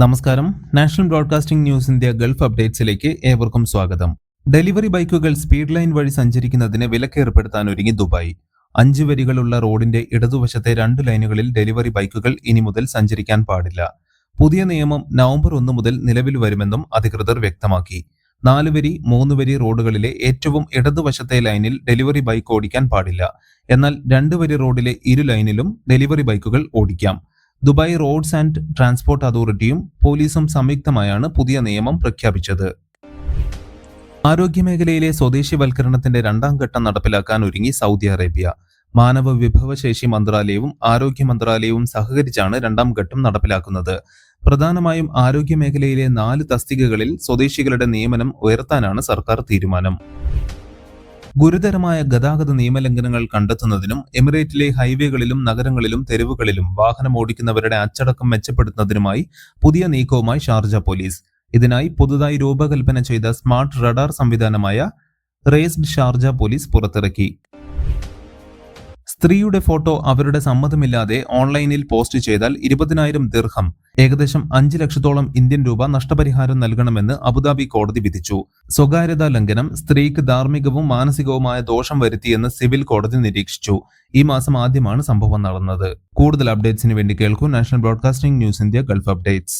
നമസ്കാരം. National broadcasting news India Gulf അപ്ഡേറ്റ്സിലേക്ക് ഏവർക്കും സ്വാഗതം. ഡെലിവറി ബൈക്കുകൾ സ്പീഡ് ലൈൻ വഴി സഞ്ചരിക്കുന്നതിന് വിലക്കേർപ്പെടുത്താൻ ഒരുങ്ങി ദുബായ്. 5 വരികളുള്ള റോഡിന്റെ ഇടതുവശത്തെ 2 ലൈനുകളിൽ ഡെലിവറി ബൈക്കുകൾ ഇനി മുതൽ സഞ്ചരിക്കാൻ പാടില്ല. പുതിയ നിയമം നവംബർ 1 മുതൽ നിലവിൽ വരുമെന്നും അധികൃതർ വ്യക്തമാക്കി. 4 വരി, 3 വരി റോഡുകളിലെ ഏറ്റവും ഇടതുവശത്തെ ലൈനിൽ ഡെലിവറി ബൈക്ക് ഓടിക്കാൻ പാടില്ല. എന്നാൽ 2 വരി റോഡിലെ ഇരു ലൈനിലും ഡെലിവറി ബൈക്കുകൾ ഓടിക്കാം. ദുബായ് റോഡ്സ് ആൻഡ് ട്രാൻസ്പോർട്ട് അതോറിറ്റിയും പോലീസും സംയുക്തമായാണ് പുതിയ നിയമം പ്രഖ്യാപിച്ചത്. ആരോഗ്യമേഖലയിലെ സ്വദേശിവൽക്കരണത്തിന്റെ 2ാം ഘട്ടം നടപ്പിലാക്കാൻ ഒരുങ്ങി സൗദി അറേബ്യ. മാനവ വിഭവശേഷി മന്ത്രാലയവും ആരോഗ്യ മന്ത്രാലയവും സഹകരിച്ചാണ് 2ാം ഘട്ടം നടപ്പിലാക്കുന്നത്. പ്രധാനമായും ആരോഗ്യമേഖലയിലെ 4 തസ്തികകളിൽ സ്വദേശികളുടെ നിയമനം ഉയർത്താനാണ് സർക്കാർ തീരുമാനം. ഗുരുതരമായ ഗതാഗത നിയമലംഘനങ്ങൾ കണ്ടെത്തുന്നതിനും എമിറേറ്റിലെ ഹൈവേകളിലും നഗരങ്ങളിലും തെരുവുകളിലും വാഹനം ഓടിക്കുന്നവരുടെ അച്ചടക്കം മെച്ചപ്പെടുത്തുന്നതിനുമായി പുതിയ നീക്കവുമായി ഷാർജ പോലീസ്. ഇതിനായി പുതുതായി രൂപകൽപ്പന ചെയ്ത സ്മാർട്ട് റഡാർ സംവിധാനമായ റേസ്ഡ് ഷാർജ പോലീസ് പുറത്തിറക്കി. സ്ത്രീയുടെ ഫോട്ടോ അവരുടെ സമ്മതമില്ലാതെ ഓൺലൈനിൽ പോസ്റ്റ് ചെയ്താൽ 20,000 ദിർഹം, ഏകദേശം 5 ലക്ഷത്തോളം ഇന്ത്യൻ രൂപ നഷ്ടപരിഹാരം നൽകണമെന്ന് അബുദാബി കോടതി വിധിച്ചു. സ്വകാര്യതാ ലംഘനം സ്ത്രീക്ക് ധാർമ്മികവും മാനസികവുമായ ദോഷം വരുത്തിയെന്ന് സിവിൽ കോടതി നിരീക്ഷിച്ചു. ഈ മാസം ആദ്യമാണ് സംഭവം നടന്നത്. കൂടുതൽ അപ്ഡേറ്റ്സിന് വേണ്ടി കേൾക്കൂ national broadcasting news India Gulf updates.